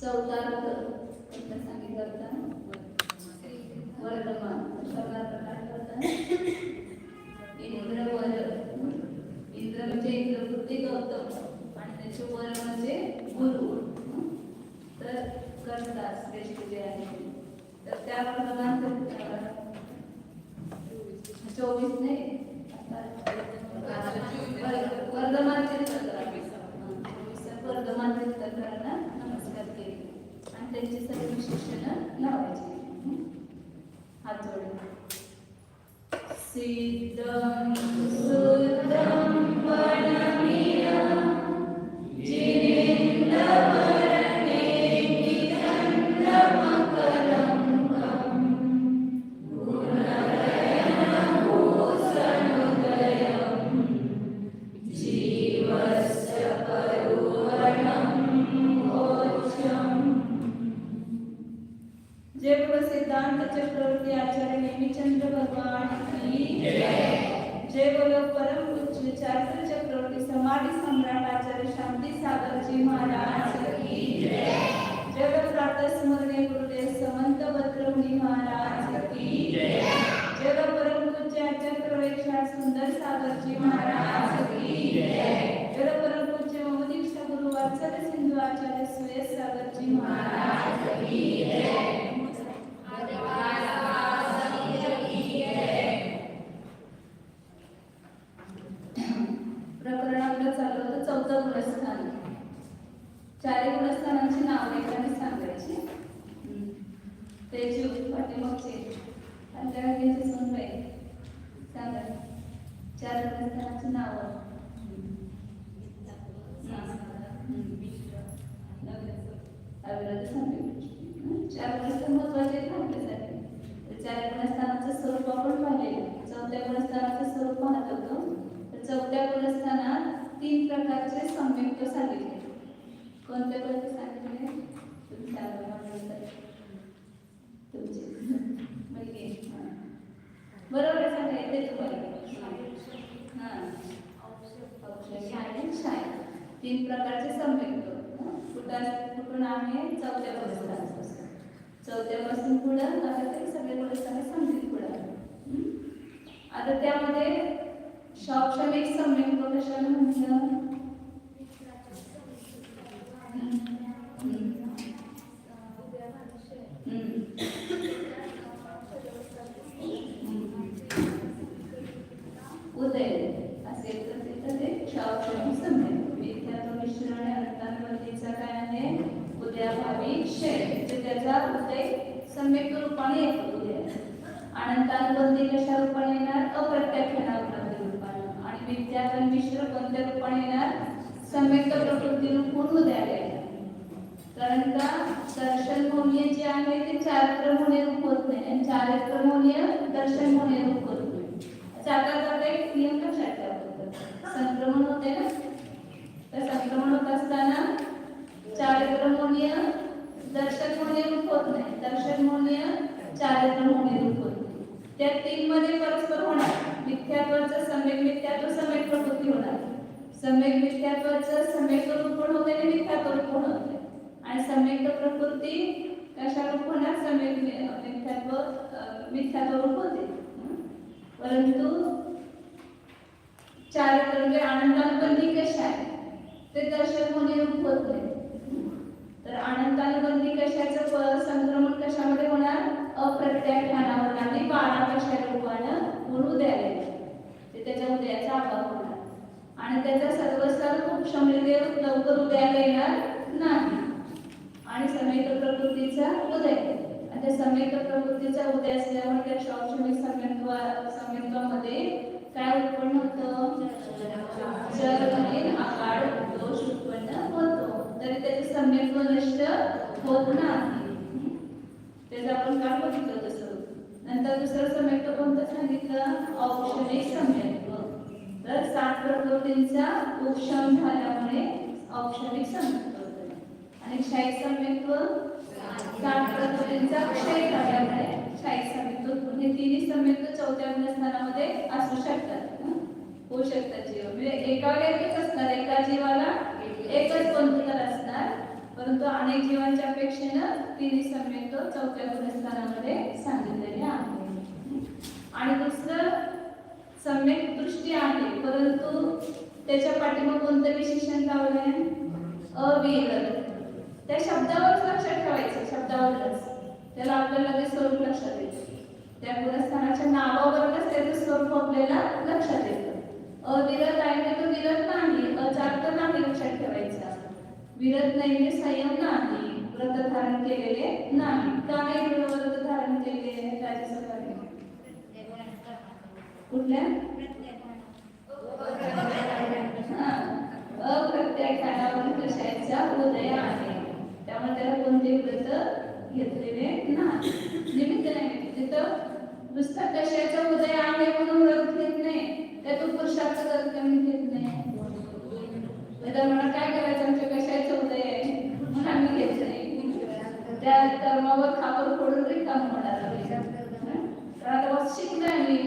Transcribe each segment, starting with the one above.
चौथा अर्थ सांगितलं होता वर्धमान. शब्दार्थ काय होता? इंद्र वर. इंद्र म्हणजे इंद्रवृत्ती गौतम आणि त्याचे वर म्हणजे गुरु. तर कर्ता श्रेष्ठ जे आहे तर त्या वर्धमान 24 नाही वर्धमान वर्धमान तीर्थंकरांना नमस्कार केले आणि त्यांची सर्व विशेषण लावायची. हात जोडून सिद्धं सुद्धं वनमियं जिनेन्द्रवरणे निखण्डमकरङ्कं गुणगणभूषणोदयं जीवस्य करुवर्णं मोक्षम्. जय बोलो सिद्धांत चक्रवर्ती आचार्य नेमिचंद्र भगवान की जय. जय बोलो परम पूज्य चारित्र चक्रवर्ती समाधि सम्राट आचार्य शांति सागर जी महाराज की जय. जय बोलो प्रातः स्मरणीय गुरुदेव समंत भद्रमुनि महाराज की जय. जय बोलो परम पूज्य आचार्य प्रवेशार सुंदर सागर जी महाराज की जय. जय बोलो परम पूज्य मम दीक्षा गुरु वात्सल्य सिंधु आचार्य सुयश सागर जी महाराज की जय. प्रकरण आपलं चालू होतं चौथं गुणस्थान. चारही गुणस्थानांची नाव एकाने सांगायची. त्याची पाठीमागचे अंतराळीचे सुनबाई सांगा 4 गुणस्थानांची नावं. अविरत सांगते 4 गुणस्थान महत्वाचे आहेत आपल्यासाठी. 4 गुणस्थानाचं स्वरूप आपण पाहिलेलं. चौथ्या गुणस्थानाचं स्वरूप पाहत होतो. चौथ्या गुणस्थानात 3 प्रकारचे संयुक्त सांगितले. कोणते कोणते सांगितले? तुम्ही सांगा तुमचे मुलगी. बरोबर सांगायचे तुम्हाला. शाळा 3 प्रकारचे संयुक्त कुठून आहे? चौथ्या गुणस्थानापासून. चौथ्यापासून पुढं आता ते सगळे गुणस्थान सांगितले पुढं. आता त्यामध्ये शौक्षणिक संयुक्त कशाला म्हटलं? उदय असेल तर तिथं ते शौक्षणिक संयुक्त. मिथ्यात्व मिश्रण अनंतानुबंधीचा काय आहे? उदयाभावी क्षय. त्याचा उदय संयुक्त रूपाने येतो. उदय अनंतानुबंधी कशा रूपाने येणार? अप्रत्याख्यानावृत्ती रूपाने. आणि विद्यात्व मिश्र कोणत्या रूपाने येणार? संयुक्त प्रकृती रूपून उदयाला येणार. कारण का दर्शन मोनीय जे आहे ते चारित्र मोनीय रूप होत नाही आणि चारित्र मोनीय दर्शन मोनीय रूप होत नाही. जाता एक नियम लक्षात ठेवायचा. संक्रमण होते ना, तर संक्रमण होत असताना चारित्र मोनीय दर्शन मोनीय रूप होत नाही. दर्शन मोनीय चारित्र मोनीय रूप होत नाही. त्या 3 मध्ये परस्पर होणार. मिथ्यात्वाचं सम्यक मिथ्यात्व सम्यक प्रकृती होणार. सम्यक मिथ्यात्वाचं सम्यक रूप पण होते आणि मिथ्यात्व रूप पण होते. आणि सम्यक प्रकृती कशा रूप होणार? सम्यक मिथ्यात्व रूप होते. परंतु चारित्र म्हणजे आनंदानुबंधी कशा आहे ते दर्शन मोनीय रूप होत नाही. तर आनंदानुबंधी कशाचं संक्रमण कशामध्ये होणार? अप्रत्याख्यानावर आणि 12 कशा रूपानं उदयाला ते त्याच्या उदयाचा अभाव होणार. आणि त्याचा सर्वसार खूप क्षमतेवर लवकर उदयाला येणार नाही. आणि सम्यक प्रकृतीचा उदय. आणि त्या सम्यक प्रकृतीचा उदय असल्यामुळे त्या शौक्षणिक संयुक्तामध्ये काय उत्पन्न होतं? जलमलीन आकाळ दोष उत्पन्न होतो. तरी त्याचे सम्यक नष्ट होत नाही. त्याचं आपण काय बघितलं तसं. नंतर दुसरं सम्यक कोणतं सांगितलं? औक्षणिक सम्यक. तर 7 प्रकृतींचा उपशम झाल्यामुळे औक्षणिक सम्यक होतं. आणि क्षयिक सम्यक 7 प्रकृतींचा क्षय झाल्यामुळे क्षयिक सम्यक. हे 3 सम्यक चौथ्या गुणस्थानामध्ये असू शकतात. होऊ शकतात जीव म्हणजे एका वेळेस असणार. एका जीवाला एकच कोणतं तर असणार. परंतु अनेक जीवांच्या अपेक्षेनं तिन्ही सम्यक चौथ्या गुणस्थानामध्ये सांगितलेले आहे. आणि दुसरं सम्यक दृष्टी आहे, परंतु त्याच्या पाठीमागे कोणतं विशेषण लावलंय? अविरत. त्या शब्दावरच लक्षात ठेवायचं, शब्दावरच त्याला आपल्याला ते स्वरूप लक्षात येतं. त्या गुणस्थानाच्या नावावरच त्याचं स्वरूप आपल्याला लक्षात येतं. अविरत आहे तो विरत नाही, अचार्थ नाही लक्षात ठेवायचा. विरत नाही म्हणजे संयम नाही, व्रत धारण केलेले नाही. का नाही व्रत धारण केलेले राजसभाने? कुठल्या? अप्रत्याख्यानावर कशाचा उदय आहे, त्यामुळे त्याला कोणते व्रत घेतलेले नाही, निमित्त नाही. तिथं नुसतं कशाचा उदय आहे म्हणून व्रत घेत नाही, त्या तू पुरुषार्थ करत कमी घेत नाही. मला काय करायचं, आमच्या कशाचं उदय आहे म्हणून आम्ही घेत नाही, त्या कर्मावर खापर फोडून रिकाम होणार आहे. कारण आता शिकलोय आम्ही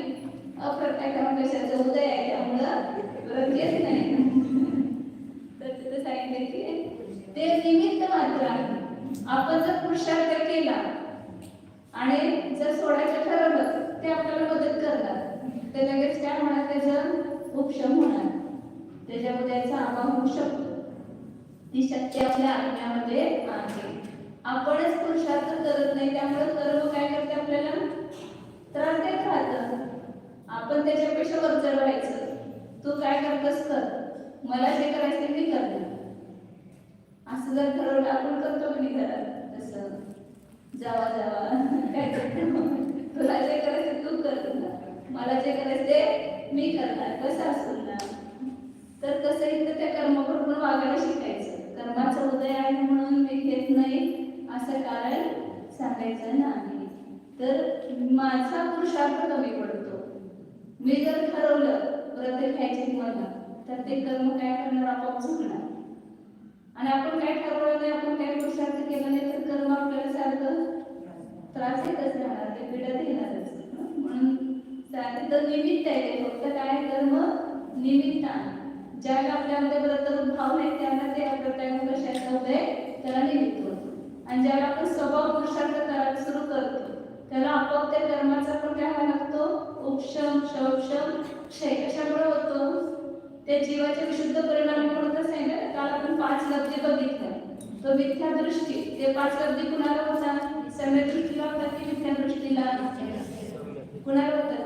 अप्रत्याख्यान कशाचं उदय आहे, त्यामुळं व्रत घेत नाही. तर तिथं सांगितलं की ते निमित्त मात्र आहे. आपण जर पुरुषार्थ केला आणि जर सोडायचं ठरवलं, ते आपल्याला मदत करणार. ते लगेच काय होणार, त्याचं उपशम होणार, त्याच्या उदयाचा अभाव होऊ शकतो. ती शक्ती आपल्या आत्म्यामध्ये आहे. आपणच पुरुषार्थ करत नाही, त्यामुळे कर्म काय करते, आपल्याला त्रास देत राहतं. आपण त्याच्यापेक्षा वर चढवायचं, तू काय करतस कर, मला जे करायचं मी करणार, असं जर ठरवलं आपण करतो की नाही घरात तसं. जावा काय तुला जे करायचं तू करणार, मला जे करायचं ते मी करणार, कसं असेल ना. तर कसं इथं त्या कर्माबरोबर वागायला शिकायचं. कर्माचा उदय आहे म्हणून मी घेत नाही असं कारण सांगायचं नाही. तर माझा पुरुषार्थ कमी पडतो. मी जर ठरवलं व्रत घ्यायचे मला, तर ते कर्म काय करणार, आपोआप चुकणार. आणि आपण काय ठरवलं नाही, आपण काय पुरुषार्थ केला नाही, तर कर्म आपल्याला सारखं त्रास येतच राहणार, ते पीडा देणारच. म्हणून तिथं निमित्त आहे, ते फक्त काय कर्म निमित्त आहे. ज्याला आपल्यामध्ये व्रत भाव नाही त्याला ते अप्रत्याख्यान कशाचा उदय त्याला निमित्त होतं. आणि ज्याला आपण स्वभाव पुरुषार्थ करायला सुरू करतो, त्याला आपोआप त्या कर्माचा पण काय व्हायला लागतो, उपशम क्षोभशम क्षय. कशामुळे होतो, त्या जीवाच्या विशुद्ध परिणामामुळे. कसं आहे ना, काल आपण 5 लब्धी बघितल्या, तो मिथ्या दृष्टी, ते 5 लब्धी कुणाला होता, सम्यक दृष्टीला होता की मिथ्या दृष्टीला? कुणाला होता?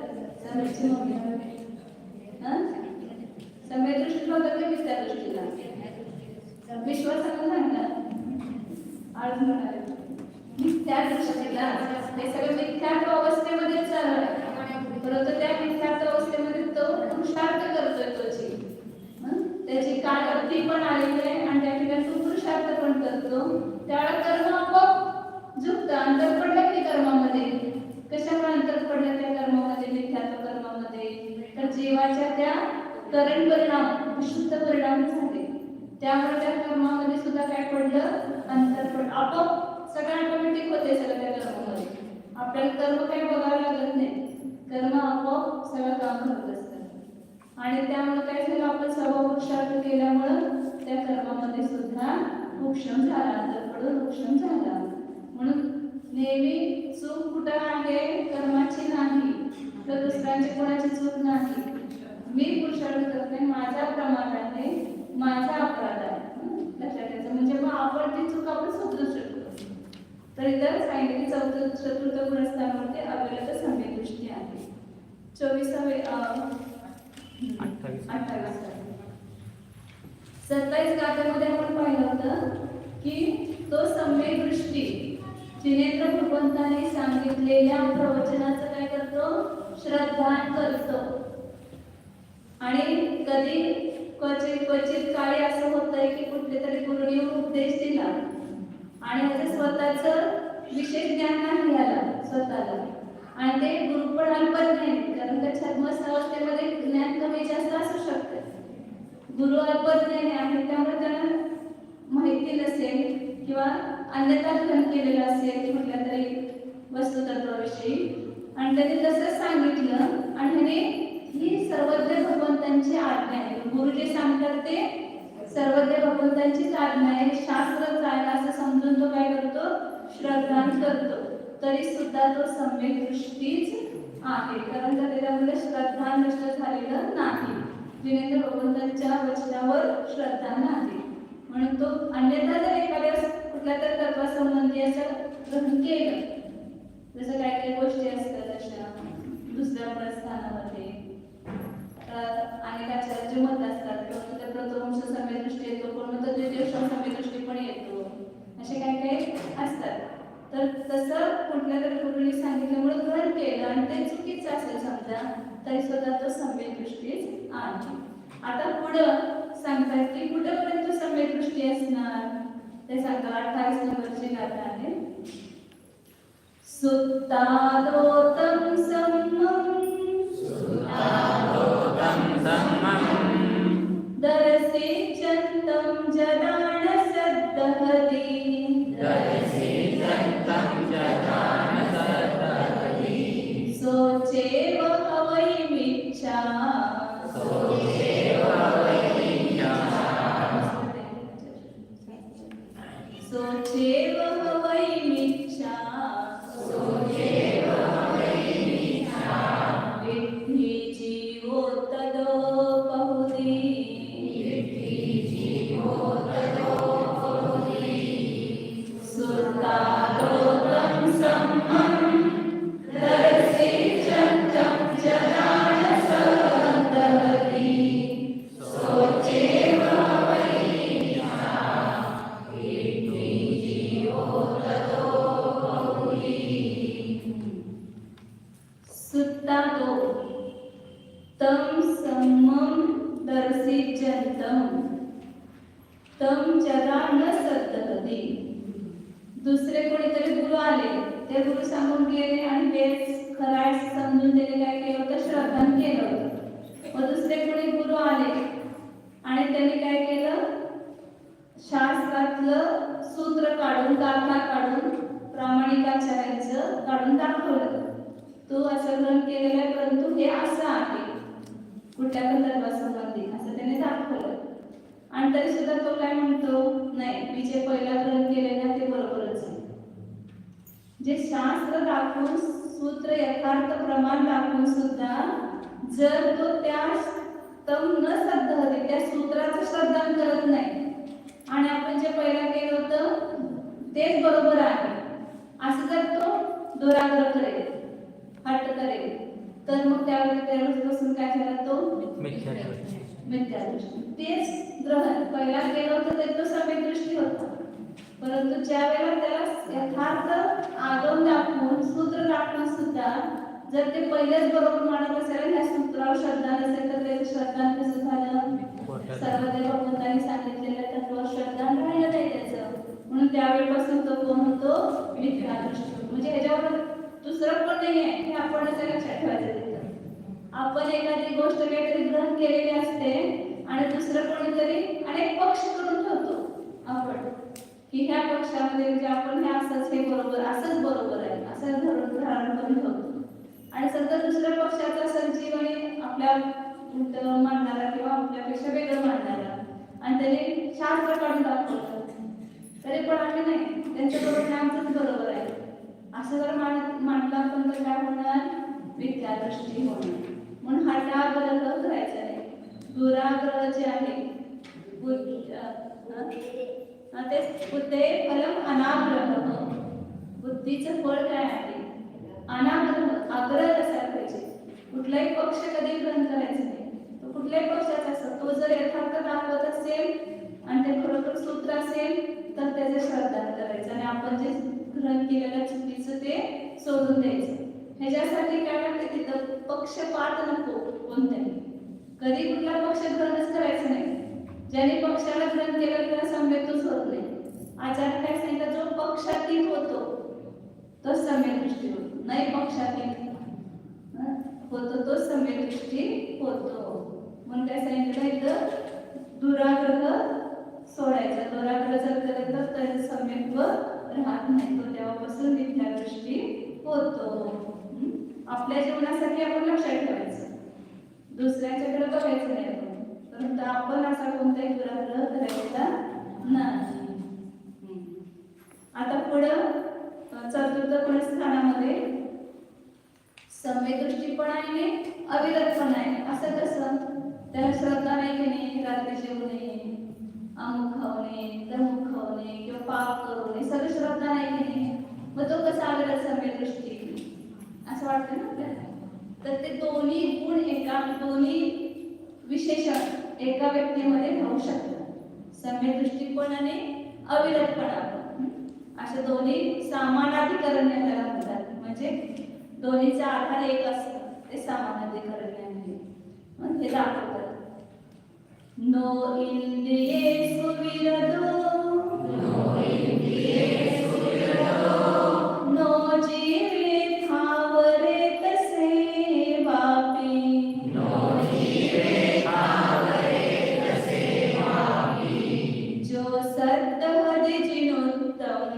सम्यक दृष्टीला होता की मिथ्या दृष्टीला? विश्वासाला सांगा, आज म्हणाले मिथ्या दृष्टीला. हे सगळं मिथ्यात्व अवस्थेमध्ये चालू आहे, परंतु त्या मिथ्यात्व अवस्थेमध्ये तो पुरुषार्थ करतोय, त्याची कालावधी पण आलेली आहे आणि त्या ठिकाणी तो पुरुषार्थ पण करतो. त्यावेळेला कर्म आपोआप झुकतं. अंतर पडलं की कर्मामध्ये, कशामुळे अंतर पडलं त्या कर्मामध्ये, मिथ्यात्व कर्मामध्ये? तर जीवाच्या त्या करण परिणाम, विशुद्ध परिणाम झाले, त्यामुळे त्या कर्मामध्ये सुद्धा काय पडलं, अंतर पडलं. आपोआप सगळं ऑटोमॅटिक होते सगळं त्या कर्मामध्ये. आपल्याला कर्म काही बघावं लागत नाही, कर्म आपोआप सगळं काम करत असतात. आणि त्यामुळे काय झालं, आपण स्वभाव पुरुषार्थ केल्यामुळं त्या कर्मामध्ये सुद्धा उपशम झाला, अंतर पडून उपशम झाला. म्हणून नेहमी चूक कुठं आहे, कर्माची नाही, तर दुसऱ्यांची कोणाची चूक नाही. मी पुरुषार्थ करते, माझा प्रमाद आहे, माझा अपराध आहे, लक्षात घ्यायचं. म्हणजे मग आपण ती चूक आपण सुधरू शकतो. तर इतर सांगितले की चतुर्थ गुणस्थानामध्ये अविरत सम्यक दृष्टी आहे. 27 27 गाथेमध्ये आपण पाहिलं होतं की तो सम्यक दृष्टी जिनेंद्र भगवंताने सांगितलेल्या प्रवचनाचं काय करतो, श्रद्धान करतो. आणि कधी क्वचित काळी असं होतंय की कुठले तरी गुरुने उपदेश दिला आणि त्याचं स्वतःचं विशेष ज्ञान नाही याला स्वतःला, आणि ते गुरु पण अल्पच नाही, कारण त्या छद्मस्थ अवस्थेमध्ये ज्ञान कमी जास्त असू शकते. गुरु अल्पच नाही आहे, त्यामुळे त्यांना माहिती नसेल किंवा अन्यथा ग्रहण केलेलं असेल कुठल्या तरी वस्तुतत्वाविषयी, आणि त्यांनी तसंच सांगितलं. आणि ह्याने ही सर्वज्ञ भगवंतांची आज्ञा आहे. गुरु जे सांगतात ते सर्वज्ञ भगवंतांचीच आज्ञा आहे, शास्त्रच आहे असं प्रदान करतो तरी सुद्धा तो सम्यक दृष्टीच आहे, कारण का त्याच्यामध्ये श्रद्धा नष्ट झालेलं नाही, जिनेंद्र भगवंतांच्या वचनावर श्रद्धा नाही. म्हणून तो अन्यथा जर एखाद्या कुठल्या तर तत्वासंबंधी असं ग्रहण केलं, जसं काही काही गोष्टी असतात अशा दुसऱ्या प्रस्थानामध्ये अनेक आचार्याचे मत असतात, किंवा त्या प्रथमवंश सम्यक दृष्टी येतो, कोण म्हणतं द्वितीय सम्यक दृष्टी पण येतो, असे काही काही असतात. तर तसं कुठल्या तरी गुरुनी सांगितल्यामुळे ग्रहण केलं आणि ते चुकीचं असेल समजा, तरी सुद्धा तो सम्यक दृष्टीच आहे. आता पुढं सांगतात की कुठपर्यंत सम्यक दृष्टी असणार ते सांगतात. 28 नंबरची गाथा आहे. सुत्तादोतं सम्मं दर्शिचन्तं जदान सद्दहति सोचेव हवैमिच्छा सोचेव हवैमिच्छा विद्धि जीवो तदोपहुति सुत्तादोतं सम्मं दर्शिचन्तं जदान सद्दहति सोचेव सुत्तादो तं सम्मं दर्शिचन्तं तं जदा न सद्दहति. दुसरे कोणीतरी गुरु आले, ते गुरु सांगून गेले आणि तेच खरं समजून त्याने काय केलं होतं, श्रद्धान केलं होतं. व दुसरे कोणी गुरु आले आणि त्यांनी काय केलं, शास्त्रातलं सूत्र काढून गाथा काढून प्रामाणिकाचार्यांचं काढून दाखवलं. तू असं ग्रहण केलेलं आहे, परंतु हे असं आहे कुठल्या पण तत्वासंबंधी असं त्याने दाखवलं. आणि तरी सुद्धा तो काय म्हणतो, नाही मी जे पहिला ग्रहण केलेलं आहे ते बरोबरच आहे. जे शास्त्र दाखवून सूत्र यथार्थ प्रमाण दाखवून सुद्धा जर तो त्या तम न सद्दहति त्या सूत्राचं श्रद्धान करत नाही आणि आपण जे पहिला केलं होतं तेच बरोबर आहे असं जर तो दुराग्रह करेल, हट्ट करेल, तर मग त्यावेळेपासून काय झाला, तो मिथ्या दृष्टी. तेच ग्रहण पहिला केलं होतं ते तो सम्यक दृष्टी होता, परंतु ज्या वेळेला त्याला यथार्थ आगम दाखवून सूत्र दाखवून सुद्धा जर ते पहिलेच बरोबर मानत असेल, ह्या सूत्रावर श्रद्धा नसेल, तर ते श्रद्धा कसं झालं, सर्वदेव भगवंतांनी सांगितलेल्या तत्वावर श्रद्धा राहिलं नाही त्याचं. म्हणून त्यावेळेपासून तो कोण होतो, मिथ्या दृष्टी. म्हणजे ह्याच्यावर दुसरं पण नाही आहे हे आपण असं लक्षात ठेवायचं. तिथं आपण एखादी गोष्ट काहीतरी ग्रहण केलेली असते आणि दुसरं कोणीतरी अनेक पक्ष करून ठेवतो आपण, की ह्या पक्षामध्ये म्हणजे आपण हे असंच हे बरोबर असंच बरोबर आहे असं धारण करून ठेवतो. आणि सध्या दुसऱ्या पक्षाचा संजीवनी आपल्या उलट मांडणारा किंवा आपल्यापेक्षा वेगळं मांडणारा आणि त्याने शास्त्र काढून दाखवलं, तरी पण आम्ही नाही त्यांच्या बरोबर आमचंच बरोबर आहे असं जर मांडलं आपण तर काय होणार, मिथ्या दृष्टी होणार. म्हणून हठाग्रह करायचा नाही. दुराग्रह जे आहे ते फलम अनाग्रह, बुद्धीचं फळ काय आहे, अनाग्रह. आग्रह असायला पाहिजे, कुठलाही पक्ष कधी ग्रहण करायचं नाही. तो कुठल्याही पक्षाचा असतो, तो जर यथार्थ दाखवत असेल आणि ते खरोखर सूत्र असेल तर त्याचे श्रद्धान करायचं आणि आपण जे ग्रहण केलेलं चुकीचं ते सोडून द्यायचं. ह्याच्यासाठी काय लागतं, तिथं पक्षपात नको कोणत्याही. कधी कुठला पक्ष ग्रहणच करायचं नाही. ज्याने पक्षाला ग्रहण केलं त्याला सम्यक्तच होत नाही. आचार्य काय सांगितलं, जो पक्षातीत होतो तो सम्यक दृष्टी होतो, नाही पक्षातीत होतो तो सम्यक दृष्टी होतो. म्हणून काय सांगितलं इथं, दुराग्रह सोडायचा. दुराग्रह जर केलं तर त्याचं सम्यक्त्व राहत नाही, तो तेव्हापासून मिथ्या दृष्टी होतो. आपल्या जीवनासाठी आपण लक्षात ठेवायचं, दुसऱ्याच्याकडे बघायचं नाही आपण, परंतु आपण असा कोणताही दुराग्रह करायचा नाही. आता पुढं चतुर्थपणे स्थानामध्ये सम्यक दृष्टीपणाने अविरतपणाने. असं कसं? त्याला श्रद्धा नाही की नाही, रात्री जेवू नये, अमुक खाऊ नये, तमुक खाऊ नये किंवा पाप करू नये, सगळं श्रद्धा नाही की नाही, मग तो कसा अविरत सम्यक दृष्टी असं वाटतं ना आपल्याला. तर ते दोन्ही गुण दोन्ही विशेषण एका व्यक्तीमध्ये राहू शकतात. सम्यक दृष्टीपणाने अविरतपणा असे दोन्ही सामानाधिकरण्य त्याला म्हणतात. म्हणजे दोन्हीचा आधार एक असतं, ते सामानाधिकरण्य आहे. मग हे दाखवतात. नो इंद्रिये सुविरदो, नो जीवे ठावरे तसे वापी, जो सत्तहदि जिनोत्तम,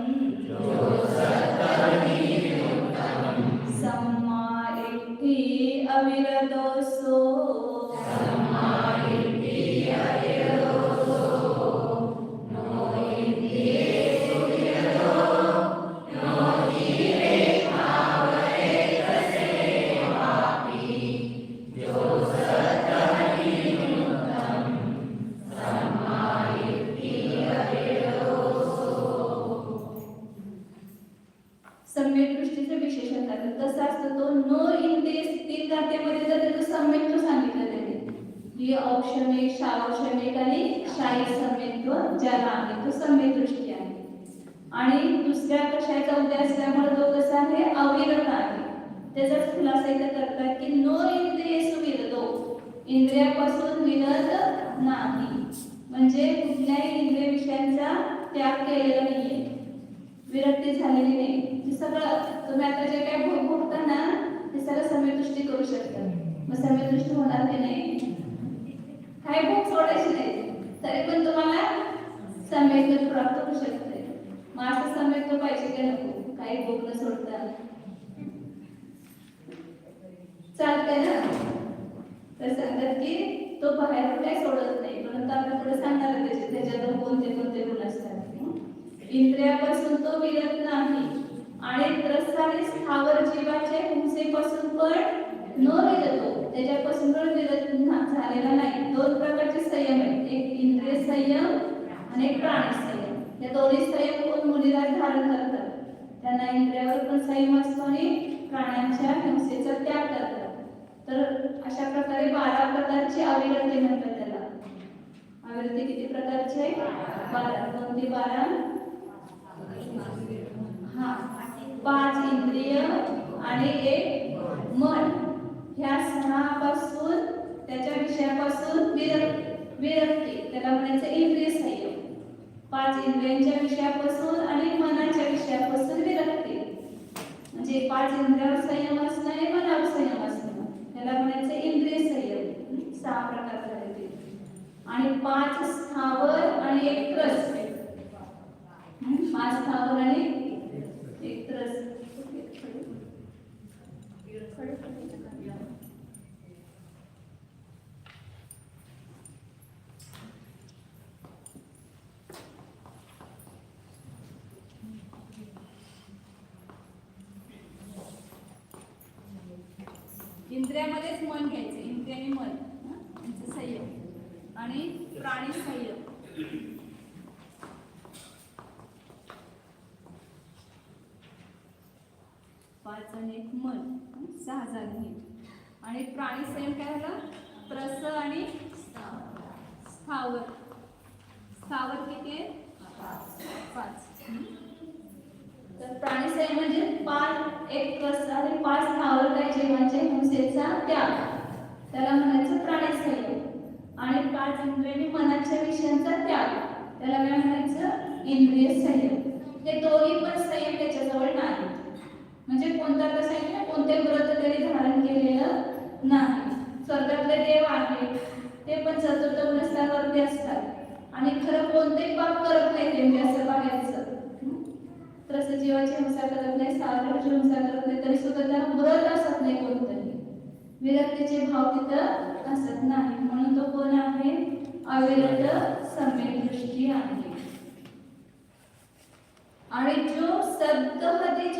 सम्मा इति अविरतो सो, सम्यक दृष्टीचे विशेषण आहे. तसा असतो तो नो इंद्रिय तीन गाथेमध्ये जर त्याचं सम्यक्त्व सांगितलं त्याने, ही औषमिक, शावषमिक आणि शाही सम्यक्त्व ज्याला आहे तो सम्यक दृष्टी आहे. आणि दुसऱ्या कशाचा उदय असल्यामुळे तो कसा आहे? अविरत आहे. त्याचाच खुलासा इथे करतात की नो इंद्रिय सुविरतो, इंद्रियापासून विरत नाही, म्हणजे कुठल्याही इंद्रिय विषयांचा त्याग केलेला नाहीये, विरक्ती झालेली नाही. सगळं तुम्ही आता जे काय भोग भोगता ना ते सगळं सम्यक दृष्टी करू शकता. मग सम्यक दृष्टी होणार की नाही? काही भोग सोडायचे नाही, तरी पण तुम्हाला सम्यक प्राप्त होऊ शकते. मग असं सम्यक पाहिजे का नको? काही भोग न सोडता चालतंय ना. तर सांगतात की तो बाहेर काही सोडत नाही, परंतु आपण पुढे सांगणार त्याच्यात कोणते कोणते गुण असतात. इंद्रियापासून तो विरत नाही आणि त्रस्त आणि स्थावर जीवाचे हिंसेपासून पण न विरतो, त्याच्यापासून पण विरत झालेला नाही. दोन प्रकारचे संयम आहेत, एक इंद्रिय संयम आणि एक प्राणी संयम. या दोन्ही संयम कोण मुलीला धारण करतात, त्यांना इंद्रियावर पण संयम असतो आणि प्राण्यांच्या हिंसेचा त्याग करतात. तर अशा प्रकारे 12 प्रकारची अविरती म्हणतात त्याला. अविरती किती प्रकारचे? 12. कोणती 12? 5 इंद्रिय आणि 1 मन, ह्या 6 पासून त्याच्या विषयापासून विरक्ती त्याला म्हणायचं इंद्रिय संयम. 5 इंद्रियांच्या विषयापासून आणि मनाच्या विषयापासून विरक्ती, म्हणजे 5 इंद्रियावर संयम असणं आणि मनावर संयम असणं, त्याला म्हणायचं इंद्रिय संयम. 6 प्रकार झाले ते. आणि 5 स्थावर आणि 1 त्रस्त. 5 स्थावर आणि 1 त्रस्त. इंद्रियामध्येच मन घ्यायचं, इंद्रिय आणि मन यांचं संयम आणि प्राणी संयम. 5 आणि 1 मन, 6 झाले. आणि प्राणी संयम काय झालं? त्रस्त आणि स्थावर. स्थावर किती आहे? 5. तर प्राणी संयम म्हणजे 5 एक त्रस्त आणि 5 स्थावर काय जीवांच्या हिंसेचा त्याग, त्याला म्हणायचं प्राणी संयम. आणि 5 इंद्रिय मनाच्या विषयांचा त्याग, त्याला काय म्हणायचं? इंद्रिय संयम. हे दोन्ही पण संयम त्याच्याजवळ नाही. म्हणजे कोणता तर सांगितलं कोणते व्रत तरी धारण केलेलं नाही. स्वर्गातले देव आहेत ते पण चतुर्थ स्तरावरती असतात आणि खरं कोणतेही पाप करत नाही ते, असं बाहेरचं त्रस्त जीवाची हिंसा करत नाही, स्थावराची हिंसा करत नाही, तरी सुद्धा त्यांना व्रत असत नाही कोणतंही, विरक्तीचे भाव तिथं असत नाही. म्हणून तो कोण आहे? अविरत सम्यक दृष्टी आहे. आणि जो शब्द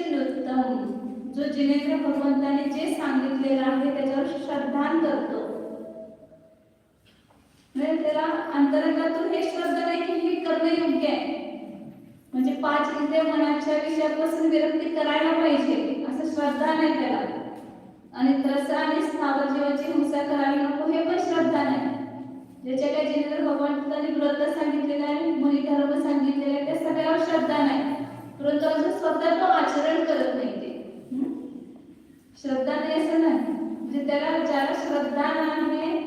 नृत्यम, जो जिनेंद्र भगवंताने जे सांगितलेलं आहे त्याच्यावर श्रद्धान करतो, म्हणजे त्याला अंतरंगातून हे श्रद्धा नाही की हे करणं योग्य आहे, म्हणजे 5 इंद्रिय मनाच्या विषयापासून विरक्ती करायला पाहिजे असं श्रद्धा नाही त्याला, आणि त्रस्त आणि स्थावर जीवाची हिंसा करायला नको हे पण श्रद्धा नाही. ज्याच्या काही जिनेंद्र भगवंतांनी व्रत सांगितलेलं आहे, मुनी धर्म सांगितलेलं आहे, त्या सगळ्यावर श्रद्धा नाही, परंतु अजून स्वतः तो आचरण करत नाही. ते श्रद्धा नाही असं नाही, म्हणजे त्याला ज्याला श्रद्धा नाही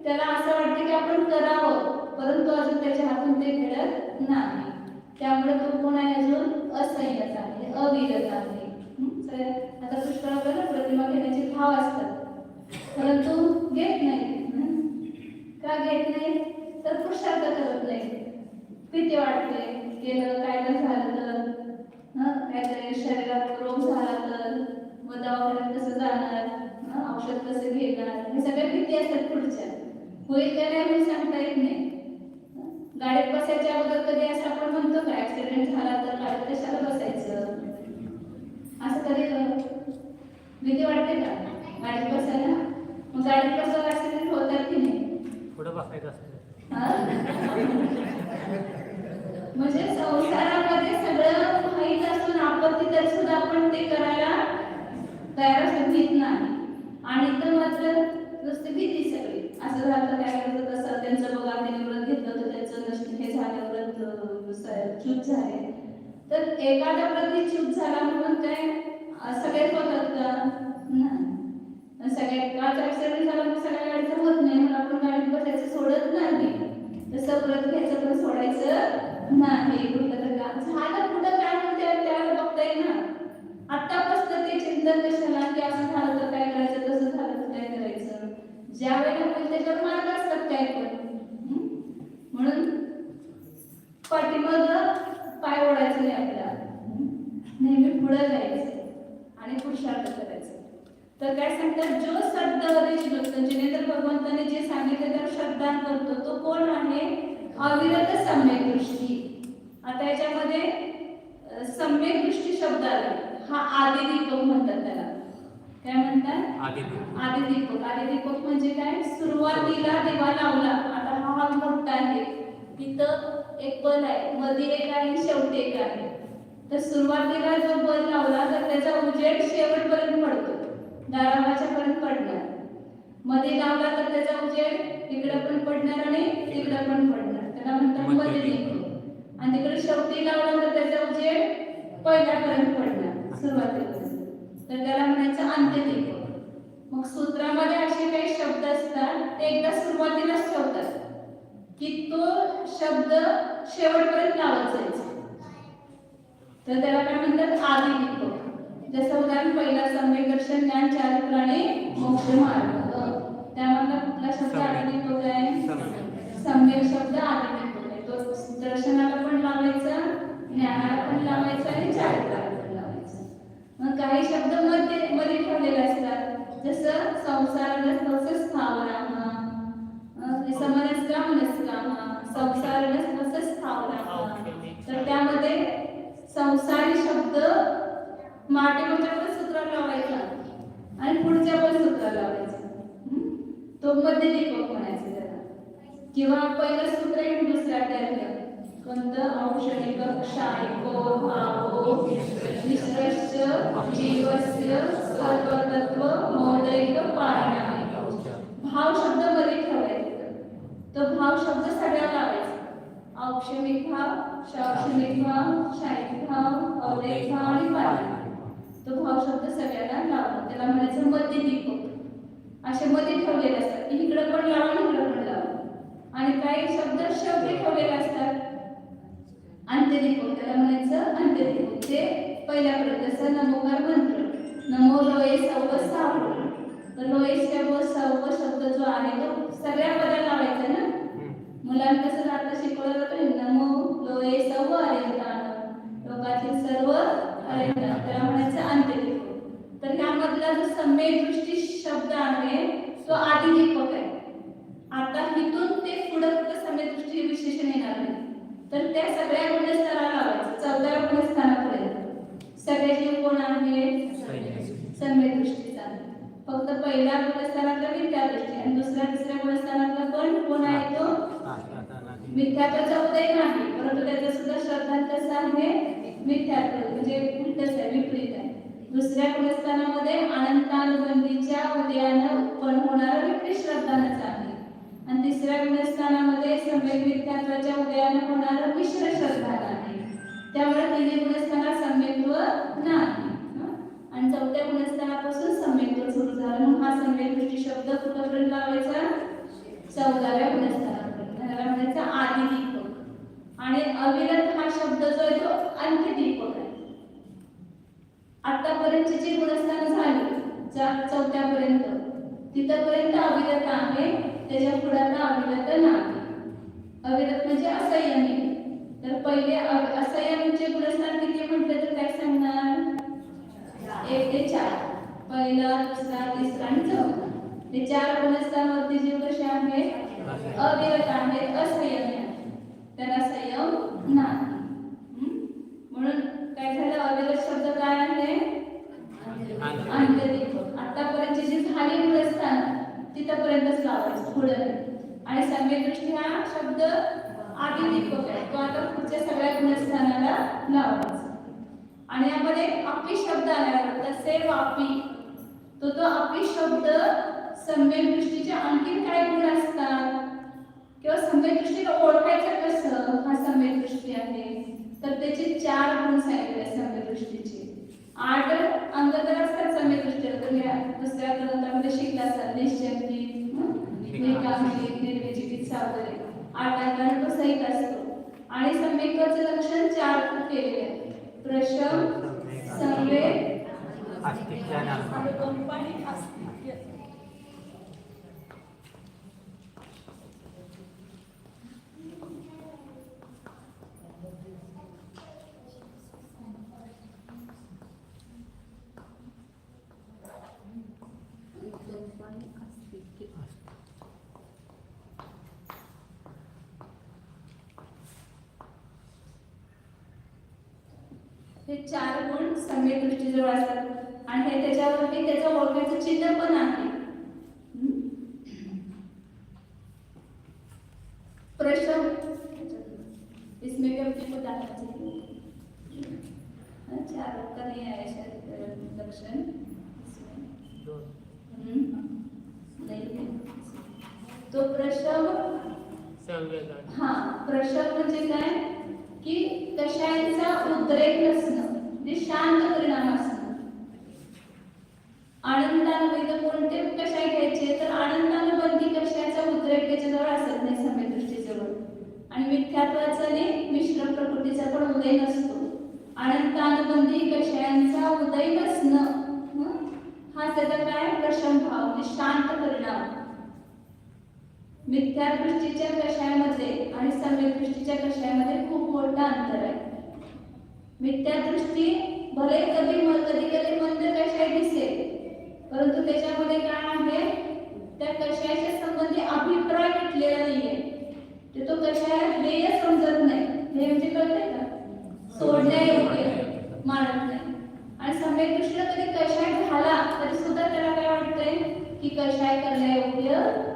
त्याला असं वाटतं की आपण करावं, परंतु अजून त्याच्या हातून ते घडत नाही, त्यामुळे तो कोण आहे, अजून असंयत आहे, अविरत आहे. आता पुष्कळाकडे प्रतिमा घेण्याचे भाव असतात, परंतु घेत नाही. का घेत नाही तर पुरुषार्थ करत नाही, भीती वाटते, केलं काय तर झालं तर, काहीतरी शरीरात रोग झाला तर मग दवाखान्यात कसं जाणार, औषध कसं घेणार, हे सगळ्या भीती असतात पुढच्या, होईल का नाही हे सांगता येत नाही. गाडीत बसायच्या अगोदर कधी असं आपण म्हणतो का ऍक्सिडेंट झाला तर गाडीत कशाला बसायचं, असं कधी भीती वाटते का गाडीत बसायला? मग गाडीत बसायला ऍक्सिडेंट होतात की नाही? पुढे बसायचं असतं. म्हणजे संसारामध्ये सगळं माहीत असून आपत्ती तरी सुद्धा आपण ते करायला तयार असतो, भीत नाही. आणि इथं मात्र नुसती भीती सगळी, असं झालं काय करतं तसं, त्यांचं बघा त्यांनी व्रत घेतलं तर त्यांचं नष्ट हे झालं, व्रत चूक झाले तर एखाद्या प्रती चूक झाला म्हणून काय सगळेच होतात का? नाही, सगळ्या काच ऍक्सिडेंट झाला मग सगळ्या गाडीचं होत नाही, म्हणून आपण गाडीत बसायचं सोडत नाही, तसं व्रत घ्यायचं पण सोडायचं नाही. कुठलं तर झालं कुठं काय म्हणते त्याला बघता येईल ना, आत्तापासून ते चिंतन कशाला की असं झालं तर काय करायचं, तसं झालं तर काय करायचं, ज्या वेळेला होईल त्याच्यावर मार्ग असतात काय पण, म्हणून पाठीमाग पाय ओढायचं नाही आपल्याला, नेहमी पुढे जायचं आणि पुरुषार्थ करायचं. तर काय सांगतात, जो शब्द जिनेंद्र भगवंताने जे सांगितले त्यावर श्रद्धा करतो तो कोण आहे, अविरत सम्यक दृष्टी. आता याच्यामध्ये सम्यक दृष्टी शब्द आला, हा आदि दीपक म्हणतात त्याला. काय म्हणतात? आदि दीपक. आदि दीपक म्हणजे काय, सुरुवातीला दिवा लावला, आता हा मोठा आहे, तिथं एक बल आहे, मध्ये एक आहे, शेवटी एक आहे, तर सुरुवातीला जो बल लावला तर त्याचा उजेड शेवटपर्यंत पडतो, दारावाच्या पर्यंत पडणार, मध्ये लावला तर त्याचा उजेड इकडे पण पडणार आणि तिकडे पण पडणार, त्याला म्हणतात मध्ये दीपक. आणि तिकडे शेवटी लावला तर त्याचा उजेड पहिल्यापर्यंत पडणार सुरुवातीला, तर त्याला म्हणायचं अंत्यदीपक. मग सूत्रामध्ये असे काही शब्द असतात ते एकदा सुरुवातीलाच ठेवतात की तो शब्द शेवटपर्यंत लावत जायचा, तर त्याला काय म्हणतात आदि दीपक. जसं उदाहरण पहिला सम्यक दर्शन ज्ञान चारित्र आणि मोक्ष मार्ग, त्यामधला कुठला शब्द आदि दीपक आहे, सम्यक शब्द आदि दीपक आहे. तो दर्शनाला पण लावायचा, ज्ञानाला पण लावायचा आणि चारित्राला पण लावायचा. मग काही शब्द मध्ये ठेवलेले असतात, जसं संसार स्थावरा, संसार स्थावरा, तर त्यामध्ये संसारी शब्द माटेमध्ये पण सूत्राला लावायचा आणि पुढच्या पण सूत्राला लावायचा, तो मध्ये दीपक म्हणायचं त्याला. किंवा पहिलं सूत्र आहे दुसऱ्या त्यातलं कोणतं, औषधिक क्षायको भावो निश्रस्य जीवस्य सर्वतत्व मौलिक पारणा. भाव शब्द मध्ये ठेवायचा, तो भाव शब्द सगळ्या लावायचा, औक्षमिक भाव, शाक्षमिक भाव, शारीरिक भाव, अवैधिक भाव आणि पारणा, तो भाव शब्द सगळ्याला लावा, त्याला म्हणायचं मध्ये दीपक. असे मध्ये ठेवलेले असतात की इकडे पण लावा आणि इकडे पण लावा. आणि काही शब्द शेवटी ठेवलेले असतात, अंत्यदीपक, त्याला म्हणायचं अंत्यदीपक. ते पहिल्यापर्यंत जसं नमोकार मंत्र, नमो लोये सव साव, तर लोये सव शब्द जो आहे तो सगळ्या पदाला लावायचा ना. मुलांना कसं आता शिकवलं जातं, नमो लोये सव अरिहंतान, लोकातील सर्व अरिहंतान, त्याला म्हणायचं अंत्यदीपक. तर ह्यामधला जो सम्यक दृष्टी शब्द आहे तो आदि दीपक आहे. आता इथून ते पुढे सम्यक दृष्टी विशेषण येणार नाही, तर त्या सगळ्या गुणस्थानाला लावायचं, 14 गुणस्थानात फक्त पहिल्या गुणस्थानातला मिथ्यादृष्टी आणि दुसऱ्या तिसऱ्या गुणस्थानातला पण कोण आहे तो मिथ्यात्वाचा उदय नाही, परंतु त्याचा सुद्धा शब्दार्थ कसा आहे मिथ्यात्व, म्हणजे उलटच आहे, विपरीत आहे. दुसऱ्या गुणस्थानामध्ये अनंतानुबंधीच्या उदयानं उत्पन्न होणारा विपरीत श्रद्धांच आहे आणि तिसऱ्या गुणस्थानामध्ये सम्यक मिथ्यात्वाच्या उदयानं होणारा मिश्र श्रद्धान आहे. त्यामुळे तिन्ही गुणस्थानात सम्यक्त्व नाही आणि चौथ्या गुणस्थानापासून सम्यक्त्व सुरू झालं म्हणून हा सम्यक दृष्टी शब्द कुठपर्यंत लावायचा 14व्या गुणस्थानापर्यंत. त्याला म्हणायचा आदि दीपक आणि अविरत हा शब्द जो आहे तो अंत्य दीपक आहे. आतापर्यंतची जी गुणस्थान झाली चौथ्यापर्यंत तिथपर्यंत अविरत आहे, त्याच्या पुढे आता अविरत नाही. अविरत म्हणजे असंयमी. तर पहिले असंयमीचे गुणस्थान किती म्हटले तर काय सांगणार 1 ते 4. पहिला दुसरा तिसरा आणि चौथा हे 4 गुणस्थानावरती जे कसे आहे अविरत आहे, असंयमी आहे, त्याला संयम नाही. म्हणून काय झालं अविरत शब्द काय आहे अंत्यदीपक. आतापर्यंत जी झाली गुणस्थान तिथपर्यंतच लावायचं पुढे आणि सम्यक दृष्टी हा शब्द आदि दीपक आहे, तो आता पुढच्या सगळ्या गुणस्थानाला लावायचा. आणि यामध्ये अपी शब्द आला तसे वापी तो अपी शब्द सम्यक दृष्टीचे आणखी काय गुण असतात किंवा सम्यक दृष्टीला ओळखायचं कसं हा सम्यक दृष्टी आहे तर त्याचे 4 गुण सांगितले सम्यक दृष्टीचे. 8 अंग तर असतात सम्यक दृष्टीला, तर या दुसऱ्या ग्रंथामध्ये शिकला असाल निश्चयती निकामची निर्विचिकित्सा वगैरे 8 अंगाने तो सहित असतो. आणि सम्यक्त्वाचे लक्षण 4 केलेले आहे प्रशम संवेग अस्तित्व आणि कंपनी अस्तित्व. हे 4 गुण सम्यक दृष्टीजवळ असतात आणि हे त्याच्यावरती त्याचं ओळखायचं चिन्ह पण आहे. प्रश्न इसमें भी अपने को डालना चाहिए 4 का नहीं आया शायद लक्षण नहीं तो प्रश्न प्रश्न म्हणजे काय की कषायांचा उद्रेक नसणं म्हणजे शांत परिणाम असणं. आनंदानुबंधी कोणते कषाय घ्यायचे तर आनंदानुबंधी कषायाचा उद्रेक त्याच्याजवळ असत नाही सम्यक दृष्टीजवळ आणि मिथ्यात्वाचा आणि मिश्र प्रकृतीचा पण उदय नसतो. अनंतानुबंधी कषायांचा उदय नसणं हा त्याचा काय प्रशमभाव म्हणजे शांत परिणाम. मिथ्या दृष्टीच्या कषायामध्ये आणि सम्यक दृष्टीच्या कषायामध्ये खूप मोठा अंतर आहे. मिथ्या दृष्टी भले कधी कधी मंद कषाय दिसेल परंतु त्याच्यामध्ये काय आहे त्या कषायाच्या संबंधी अभिप्राय भेटलेला नाहीये, ते तो कषायाला ध्येय समजत नाही. हे म्हणजे कळतंय का सोडण्यायोग्य मानत नाही. आणि सम्यक दृष्टीला कधी कषाय झाला तरी सुद्धा त्याला काय वाटतंय की कषाय करण्यायोग्य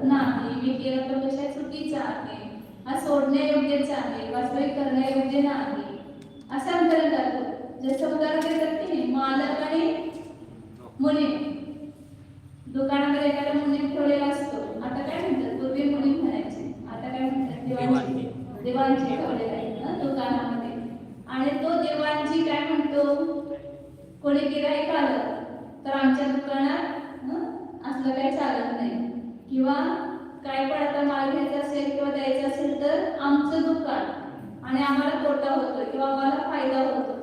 नाही, मी केलं तर कषाय चुकीचा आहे, हा सोडण्यायोग्यच आहे, वास्तविक करण्यायोग्य नाही असं अंतर करतो. जसं उदाहरण देतात की मालक आणि मुली दुकानामध्ये एखादा मुली ठेवलेला असतो. आता काय म्हणतात पूर्वी मुली म्हणायचे, आता काय म्हणतात देवांची ठेवलेला आहे दुकानामध्ये. आणि तो देवांची काय म्हणतो कोणी गिऱ्हाईक आलं तर आमच्या दुकानात असलं काही चालत नाही किंवा काय पण आता माल घ्यायचा असेल किंवा द्यायचा असेल तर आमचं दुकान आणि आम्हाला तोटा होतो किंवा आम्हाला फायदा होतो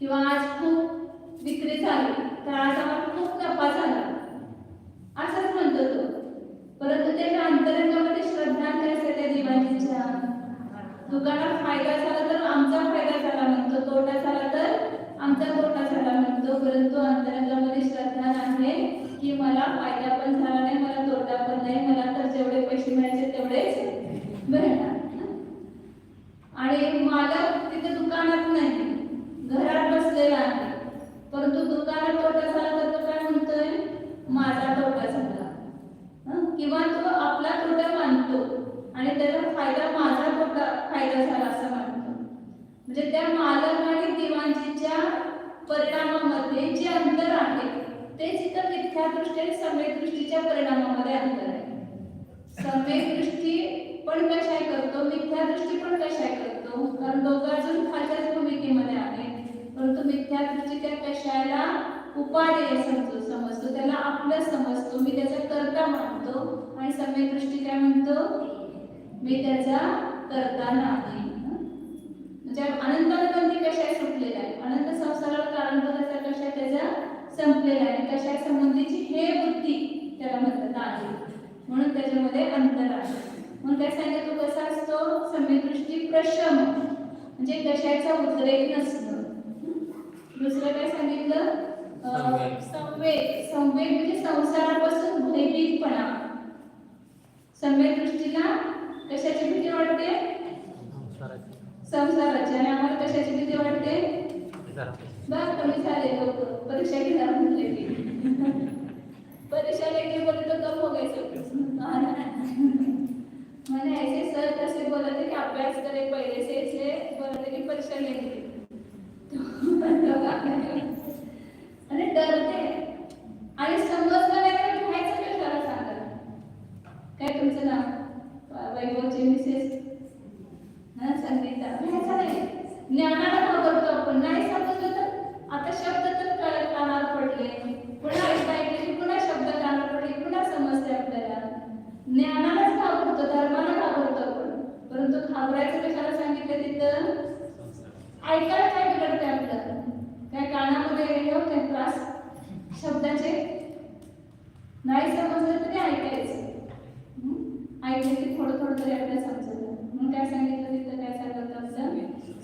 किंवा आज खूप विक्री झाली तर आज आम्हाला खूप नफा झाला असंच म्हणतो तो. परंतु त्याच्या अंतरंगामध्ये श्रद्धा काय असते त्या देवांच्या दुकानात फायदा झाला तर आमचा फायदा झाला म्हणतो, तोटा झाला तर आमचा तोटा झाला म्हणतो. परंतु अंतरंगामध्ये श्रद्धा आहे की मला फायदा पण झाला नाही, मला तोटा पण नाही, मला तर जेवढे पैसे मिळायचे तेवढेच मिळणार. आणि मालक तिथे दुकानात नाही घरात बसलेला आहे परंतु दुकानात तोटा झाला तर तो काय म्हणतोय माझा तोटा मालक आणि दिवाणजीच्या परिणामामध्ये जे अंतर आहे तेच इथं मिथ्यादृष्टी आणि सम्यक परिणामामध्ये अंतर आहे. सम्यक दृष्टी पण कशा करतो, मिथ्या दृष्टी पण कशा करतो, कारण दोघं अजून खालच्याच भूमिकेमध्ये आहेत. परंतु मिथ्या दृष्टी त्या कशाला उपादेय समजतो, त्याला आपलं समजतो, मी त्याचा कर्ता मानतो. आणि सम्यक दृष्टी काय म्हणतो, मी त्याचा कर्ता नाही. म्हणजे अनंतानुबंधी कशा सुटलेला आहे, अनंत संसाराला कारणभूताचा कशा त्याचा संपलेला आहे, कशा संबंधीची हे बुद्धी त्याला म्हणतात आहे. म्हणून त्याच्यामध्ये अंतर आहे. म्हणून काय सांगितलं, कसा असतो सम्यक दृष्टी प्रशम, म्हणजे कशाचा उद्रेक नसणं. दुसरं काय सांगितलं, संवेग म्हणजे संसारापासून भयभीतपणा. सम्यक दृष्टीला कशाची भीती वाटते, संसाराची. आणि आम्हाला कशाची भीती वाटते, बस कमी झाले लोक परीक्षा घेणार म्हटले की परीक्षा लेके बोले तो कम हो गए सब मैंने ऐसे सर कैसे बोला था कि अभ्यास करे पहले से, इसलिए बोला था कि परीक्षा लेंगे आणि डरते. आणि समजलं नाही तर घ्यायचं कशाला सांगा. काय तुमचं नाव, वैभवची मिसेस संगीता, घ्यायचं नाही. ज्ञानाला घाबरतो आपण, नाही समजलं तर आता शब्द तर कानावर पडले, पुन्हा ऐकले, पुन्हा शब्द कानावर पडले, पुन्हा समजते आपल्याला. ज्ञानालाच घाबरतो, धर्माला घाबरतो आपण. परंतु घाबरायचं कशाला सांगितलं तिथं, ऐकायला काय बिघडते आपल्याला, काय कानामध्ये हे होते त्रास शब्दाचे, नाही समजलं तरी ऐकायचं. ऐकलं की थोडं थोडं तरी आपल्याला समजलं. म्हणून काय सांगितलं तिथं, काय सांगितलं आपलं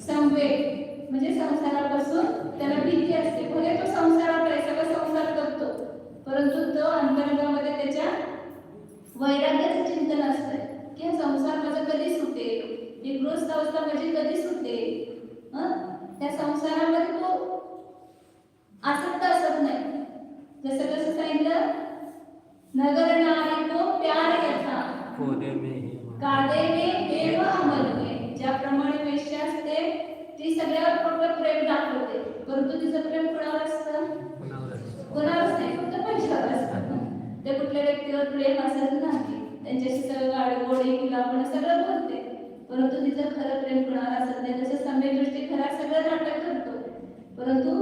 संवेग म्हणजे संसारापासून त्याला भीती असते. भले तो संसारात आहे, सगळं संसार करतो, परंतु तो अंतरंगामध्ये त्याच्या वैराग्याचं चिंतन असतं की हा संसार माझा कधी सुटेल, ही गृहस्थ अवस्था माझी कधी सुटेल. त्या संसारामध्ये तो आसक्त असत नाही. जसं कसं सांगितलं, नगर नारी को प्यार यथा कादे में एव अमल में. ज्याप्रमाणे वेश्या असते ती सगळ्यावर फक्त प्रेम दाखवते, परंतु तिचं प्रेम कोणावर असतं, कोणावरच नाही, फक्त पैशावर असतं. ते कुठल्या व्यक्तीवर प्रेम असत नाही, त्यांच्याशी सगळं गाडी गोडी किंवा सगळं बोलते, परंतु तिचं खरं प्रेम कोणावर असत नाही. तसं सम्यक दृष्टी खरा सगळं नाटक करतो, परंतु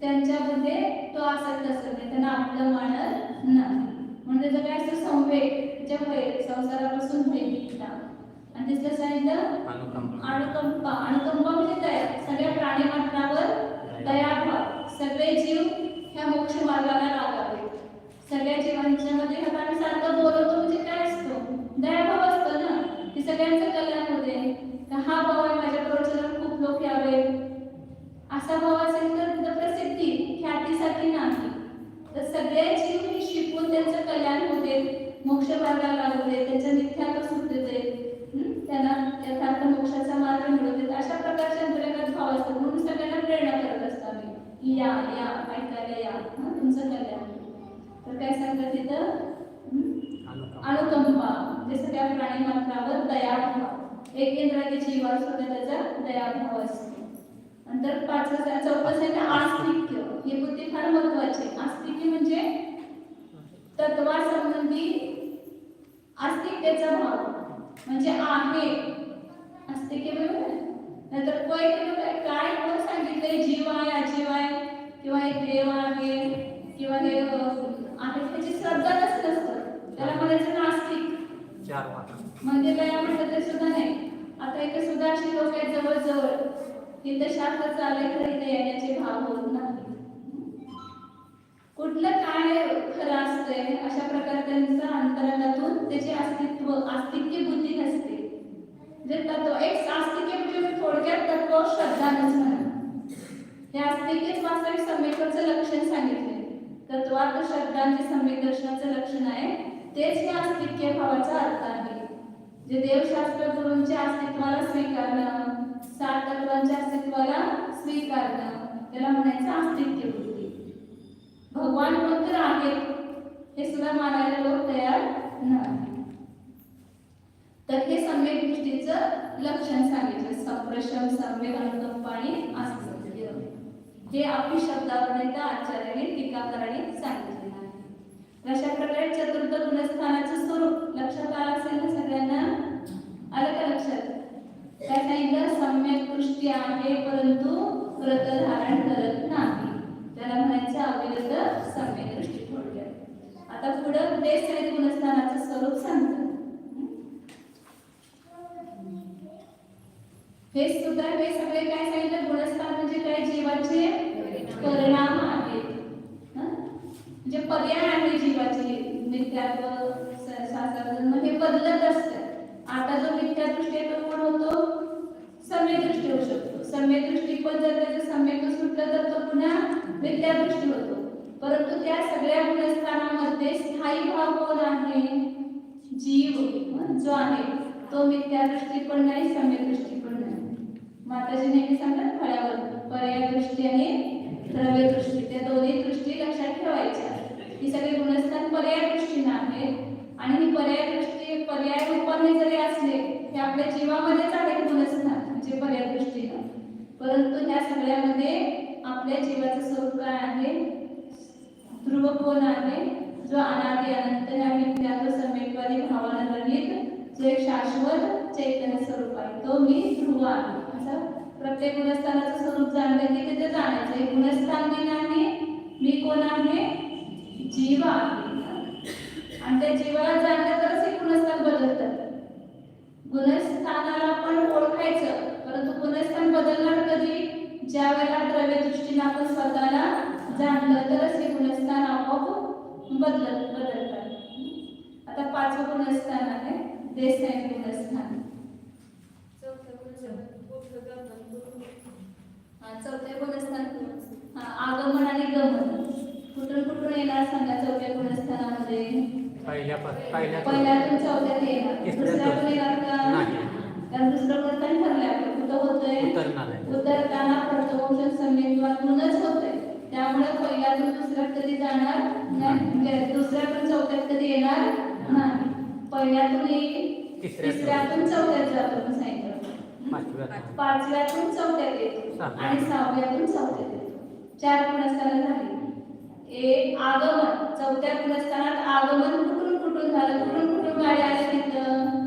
त्यांच्यामध्ये तो आसक्त असत नाही, त्यांना आपलं मानत नाही. म्हणजे त्याचं काय असतं, संवेग, संसारापासून भयभीतता. आणि तिसरं सांगितलं अनुकंपा. अनुकंपा म्हणजे दया, सगळ्या प्राणीमात्रावर दयाभाव. सगळे जीव ह्या मोक्ष मार्गाला लागावे. सगळ्या जीवांच्यामध्ये हा आम्ही सारखं बोलतो म्हणजे काय असतो, दयाभाव असतो ना, की सगळ्यांचं कल्याण होते. हा भाव आहे, माझ्या प्रवचनात खूप लोक यावे, असा भाव असेल तर तिथं प्रसिद्धी ख्यातीसाठी नाही, तर सगळे जीव हे शिकून त्यांचं कल्याण होते, मोक्ष मार्गाला लागते, त्यांच्या नित्यात सुटते, त्यांना यथार्थ मोक्षाचा मार्ग मिळवते. अशा प्रकारचे अंतर्गत भाव असतात. म्हणून सगळ्यांना प्रेरणा करत असतो आम्ही, या या ऐकायला या, तुमचं कल्याण. तर काय सांगतात तिथं, अनुकंपा म्हणजे सगळ्या प्राणी मात्रावर दयाभाव. एक इंद्राची जीवावर सुद्धा त्याचा दयाभाव असतो. नंतर चौथं सांगितलं आस्तिक्य. ही बुद्धी फार महत्वाची. आस्तिक्य म्हणजे तत्वासंबंधी आस्तिक्याचा भाव, म्हणजे आहे आस्तिक्य, बरोबर. नंतर काय कोण सांगितलंय, जीव आहे, अजीव आहे, किंवा हे देव आहे, किंवा हे आहे, त्याची श्रद्धा नसतं, त्याला म्हणायचं नास्तिक. मंदिरला या म्हटलं तरी सुद्धा नाही. आता इथे सुद्धा अशी लोक आहेत जवळजवळ, तिथं शास्त्र चालय खरं इथे येण्याचे भाव होत नाही. कुठलं काय खरं असतंय अशा प्रकारे त्यांचं अंतरातून त्याचे आस्तिक्य बुद्धी नसते. जे तत्व एक आस्तिक्य म्हणजे थोडक्यात तत्व श्रद्धा नसणं, हे आस्तिक्यच वास्तविक सम्यकचं लक्षण सांगितले. तत्वार्थ श्रद्धांचे सम्यक दर्शनाचं लक्षण आहे, तेच हे आस्तिक्य भावाचा अर्थ आहे. जे देवशास्त्र गुरूंच्या अस्तित्वाला स्वीकारणं, सात तत्वांच्या अस्तित्वाला स्वीकारणं, त्याला म्हणायचं आस्तिक्य बुद्धी. भगवान कोणतर आहेत हे सुद्धा मानायला लोक तयार नाही. तर हे सम्यक दृष्टीचं लक्षण सांगितलं. सप्रशम, सम्यक, अनुकंप आणि आस्तिक. हे आपली शब्दावलीत आचार्याने टीकाकाराने सांगितलेलं आहे. अशा प्रकारे चतुर्थ गुणस्थानाचं स्वरूप लक्षात आलं असेल ना सगळ्यांना? आलं का लक्षात? काय सांगितलं? सम्यक दृष्टी आहे परंतु व्रत धारण करत नाही, त्याला म्हणायचं अविरत सम्यक दृष्टी थोडक्यात. आता पुढे देश सहित गुणस्थानाचं स्वरूप सांगतात. हे सुद्धा हे सगळे काय सांगितलं? गुणस्थान म्हणजे काय? जीवाचे परिणाम आहेत, म्हणजे पर्याय आहे जीवाचे. मिथ्यात्व, शास्त्रज्ञ हे बदलत असतात. आता जो मिथ्या दृष्टी आहे तो कोण होतो? सम्यक दृष्टी होऊ शकतो. सम्यक दृष्टी पण जर त्याचं सम्यक सुटलं तर तो पुन्हा मिथ्या दृष्टी होतो. परंतु त्या सगळ्या गुणस्थानामध्ये स्थायी भाव कोण आहे? जीव जो आहे तो मिथ्या दृष्टी पण नाही, सम्यक दृष्टी पण नाही. माताजी नेहमी सांगतात फळ्यावर पर्याय दृष्टी आणि द्रव्य दृष्टी, त्या दोन्ही दृष्टी लक्षात ठेवायच्या. ही सगळी गुणस्थान पर्याय दृष्टीने आहेत आणि ही पर्याय दृष्टी पर्याय रूपाने जरी असले हे आपल्या जीवामध्येच आहेत गुणस्थान म्हणजे पर्याय दृष्टीने. परंतु ह्या सगळ्यामध्ये आपल्या जीवाचं स्वरूप काय आहे? ध्रुव कोण आहे? जो अनादि अनंत ह्या मिथ्यात्व सम्यकवादी भावानं रहित जो एक शाश्वत चैतन्य स्वरूप आहे तो मी ध्रुव आहे. असं प्रत्येक गुणस्थानाचं स्वरूप जाणलं की तिथे जाण्याचं. एक गुणस्थान मी नाही, मी कोण आहे? जीव आहे. आणि त्या जीवाला जाणलं तरच हे गुणस्थान बदलतात. गुणस्थानाला आपण ओळखायचं, परंतु गुणस्थान बदलणार कधी? ज्या वेळेला द्रव्य दृष्टीने आपण स्वतःला जाणलं तरच हे गुणस्थान आपोआप बदलतात. आता पाचवं गुणस्थान आहे देसाई गुणस्थान. चौथ्या गुणस्थान आगमन आणि गमन. कुठून कुठून येणार सांगा चौथ्या गुणस्थानामध्ये? पहिल्यातून चौथ्यात येणार. दुसऱ्यातून येणार का? कारण दुसरं गुणस्थान ठरलंय आपलं कुठं होतंय? उतरताना प्रथमोपचार सम्यकत्वातूनच होतंय. त्यामुळे पहिल्यातून दुसऱ्यात कधी जाणार नाही, दुसऱ्यातून चौथ्यात कधी येणार नाही. पहिल्यातून येईल, तिसऱ्यातून चौथ्यात जातो सांगितलं. पाचव्यातून चौथ्यात येतो आणि सहाव्यातून चौथ्यात येतो. 4 गुणस्थानं झाली. एक आगमन. चौथ्या गुणस्थानात आगमन कुठून कुठून झालं? कुठून कुठून गाडी आल्या तिथं?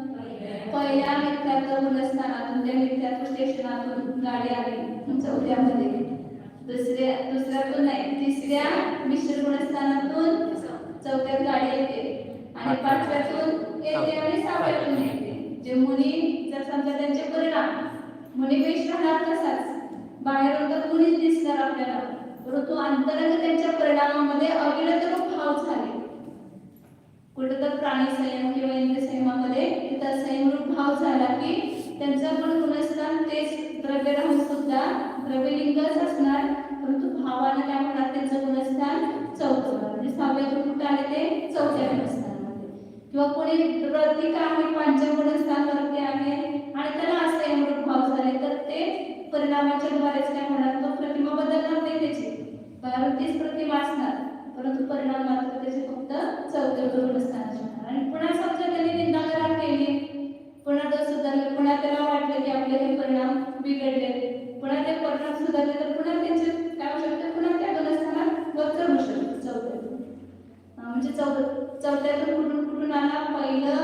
पहिल्या मिथ्यात्व गुणस्थानातून, त्या मिथ्यात्व स्टेशनातून गाडी आली चौथ्यामध्ये. दुसऱ्यातून नाही, तिसऱ्या मिश्र गुणस्थानातून चौथ्यात गाडी येते आणि पाचव्यातून येते आणि सहाव्यातून येते. जे मुनी जर समजा त्यांचे परिणाम मुनीपेक्षा राहणार तसाच बाहेरून तर मुनीच दिसणार आपल्याला, परंतु अंतरंग त्यांच्या परिणामामध्ये अविरत भाव झाले. कुठं तर प्राणी संयम किंवा इंद्रिय संयमामध्ये तिथं संयमरूप भाव झाला की त्यांचं पण गुणस्थान तेच द्रव्य राहून सुद्धा द्रव्यलिंगच असणार, परंतु भावानं काय होणार? त्यांचं गुणस्थान चौथं होणार. म्हणजे सहाव्यातून कुठं आले ते? चौथ्या गुणस्थानामध्ये. किंवा कोणी प्रतीक आहे पंचगुणस्थानावरती आहे आणि त्याला असंयमरूप भाव झाले तर ते परिणामाच्या द्वारेच काय होणार? तो प्रतिमा बदलणार नाही त्याची, कारण तीच प्रतिमा असणार, परंतु परिणाम मात्र त्याचे फक्त चौथ्या गुणस्थानाचे होणार. आणि पुन्हा समजा त्यांनी निंदा केली, पुन्हा तो सुधारले, पुन्हा त्याला वाटलं की आपले हे परिणाम बिघडले, पुन्हा ते परिणाम सुधारले तर पुन्हा त्यांचे काय होऊ शकते? पुन्हा त्या गुणस्थानात वक्र होऊ शकते चौथ्यातून. म्हणजे चौथ्यातून कुठून आला? पहिलं,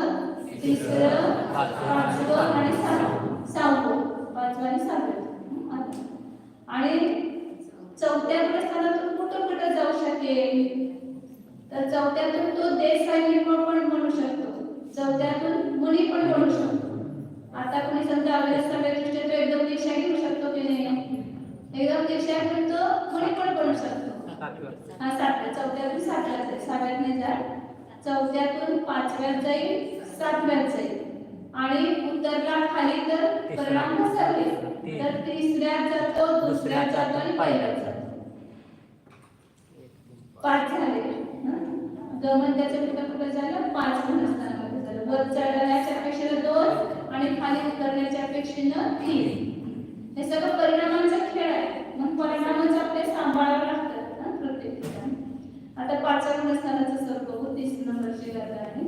तिसरं, पाचवं आणि सहावं. पाचवं आणि सहावं. आणि चौथ्या गुणस्थानातून कुठं जाऊ शकेल? तर चौथ्यातून तो देसाई पण म्हणू शकतो, चौथ्यातून मुनी पण म्हणू शकतो. आता कोणी समजा अभ्यासाच्या दृष्टीने तो एकदम दीक्षा घेऊ शकतो की नाही? एकदम दीक्षा घेऊन तो मुनी पण बनू शकतो. सातव्या, चौथ्यातून सातव्यात जाईल, सहाव्यात नाही जाईल, चौथ्यातून पाचव्यात जाईल, सातव्यात जाईल आणि उत्तरला खाली तर परिणाम घसरले तर तिसऱ्यात जातो, दुसऱ्यात जातो आणि पहिल्यात जातो. 5 झाले. गमन त्याचं कुठं झालं? 5 गुणस्थानामध्ये झालं. वर चढण्याच्या अपेक्षेनं 2 आणि खाली उतरण्याच्या अपेक्षेनं 3. हे सगळं परिणामांचा खेळ आहे. मग परिणामांचं आपले सांभाळावं लागतं प्रत्येक ठिकाणी. आता 5व्या गुणस्थानाचं स्वरूप बघू. 30 नंबरची गाथा आहे.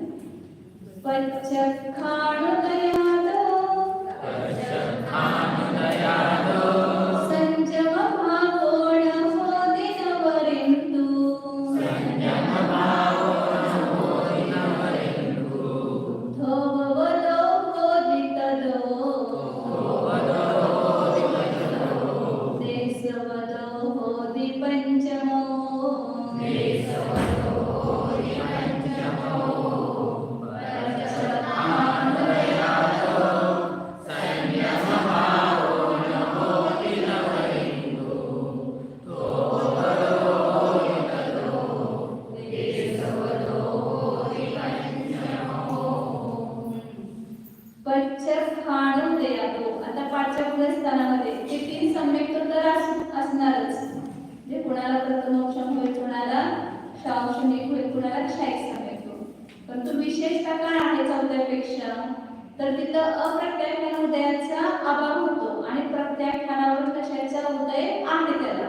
आता पाठच्या पुढे स्थानामध्ये ते तीन सम्यक तर असणारच. जे कोणाला प्रथमोक्षम होईल, कोणाला शावशनिक होईल, कोणाला क्षायिक सम्यक होईल. परंतु विशेषतः काय आहे चौथ्यापेक्षा, तर तिथं अप्रत्याख्यान उदयाचा अभाव होतो आणि प्रत्याख्यानावर कशाचा उदय आहे त्याला.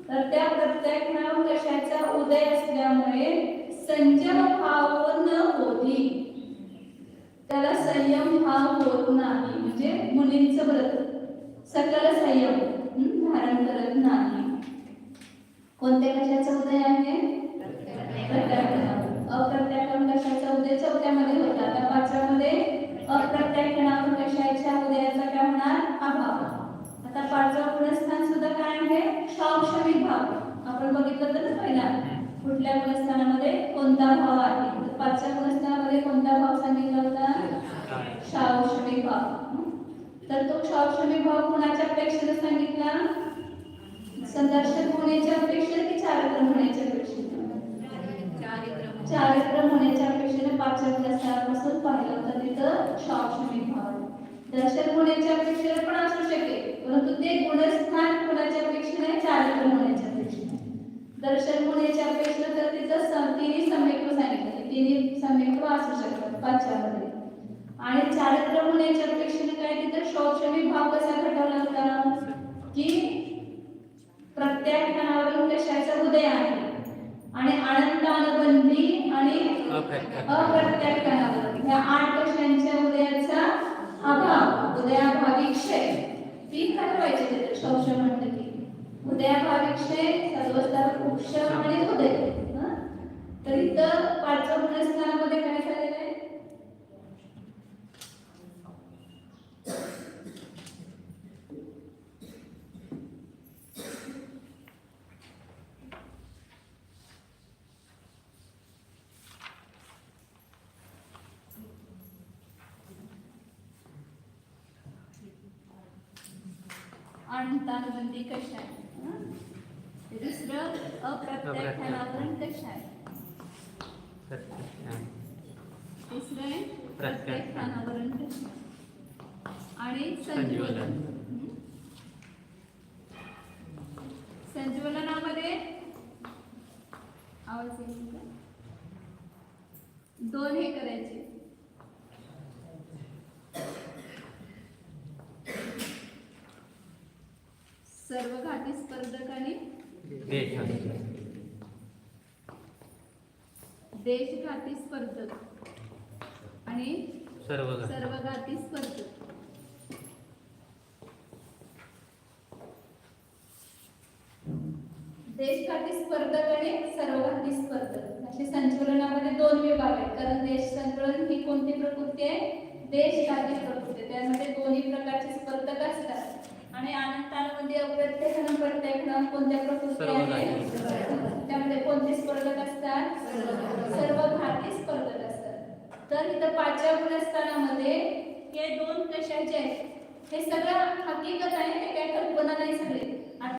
तर त्या प्रत्याख्यानावर कशाचा उदय असल्यामुळे संयम भाव न होती, त्याला संयम भाव होत नाही. म्हणजे मुलींचं व्रत सकल संयम धारण करत नाही. कोणत्या कशाचा उदय आहे? प्रत्याख्यानावर. अप्रत्याख्यान कशाचा उदय चौथ्यामध्ये होता. आता पाचव्यामध्ये अप्रत्याख्यानावर कशाच्या उदयाचा काय होणार? अभाव. आता पाचवा गुणस्थान सुद्धा काय आहे? शावशमिक भाव. आपण बघितलं तर पहिला कुठल्या गुणस्थानामध्ये कोणता भाव आहे. तर पाचव्या गुणस्थानामध्ये कोणता भाव सांगितला होता? शावशमिक भाव. तर तो शावशमिक भाव कोणाच्या अपेक्षेने सांगितला? संदर्शक होण्याच्या अपेक्षेने की चारित्र्य होण्याच्या अपेक्षेने? चारित्र्य होण्याच्या अपेक्षेने पाचव्या गुणस्थानापासून पाहिलं होतं तिथं शावशमिक भाव. दर्शन होण्याच्या अपेक्षेने पण असू शकेल, परंतु ते गुणस्थान कोणाच्या अपेक्षेने? चारित्र्य होण्याच्या अपेक्षेने. दर्शन होण्याच्या अपेक्षेने तर तिथं तिन्ही सम्यक सांगितलं, तिन्ही सम्यक असू शकतात पाचव्यामध्ये. आणि चारित्र्य होण्याच्या अपेक्षेने काय तिथं शावशमिक भाव कसा घडवला होता की प्रत्याख्यानावरून कशाचा उदय आहे आणि अनंतानुबंधी आणि अप्रत्याख्यानावर या 8 कशांच्या उदयाचा अभाव, उदयाभावी क्षय. तीन घडवायचे तिथे शावशम म्हणतं की उदयाभावी क्षय, सर्वस्तर उपशम आणि उदय. तर इथं पाचव्या गुणस्थानामध्ये काय झालेलं आहे? अनंतानुबंधी कशा आहे. दुसरं अप्रत्याख्यानावरण कशा आहे. तिसरं प्रत्याख्यानावरण कशा आणि संजीवलन. संजीवलनामध्ये आवाज येईल का? दोन हे करायचे. सर्व घाती स्पर्धक आणि देशघाती स्पर्धक आणि सर्वघाती स्पर्धक. देशघाती स्पर्धक आणि सर्वघाती स्पर्धक असे संचलनामध्ये दोन विभाग आहेत. कारण देश संचलन ही कोणती प्रकृती आहे? देशघाती प्रकृती. त्यामध्ये दोन्ही प्रकारचे स्पर्धक असतात. आणि अनंतानुबंधी अप्रत्याख्यान प्रत्याख्यान कोणत्या प्रकृती आहे? त्यामध्ये कोणते स्पर्धक असतात? सर्वघाती स्पर्धक असतात. तर इथं पाचव्या गुणस्थानामध्ये हे दोन कशाचे आहेत? हे सगळं हकीकत आहे, हे काय कल्पना नाही सगळे.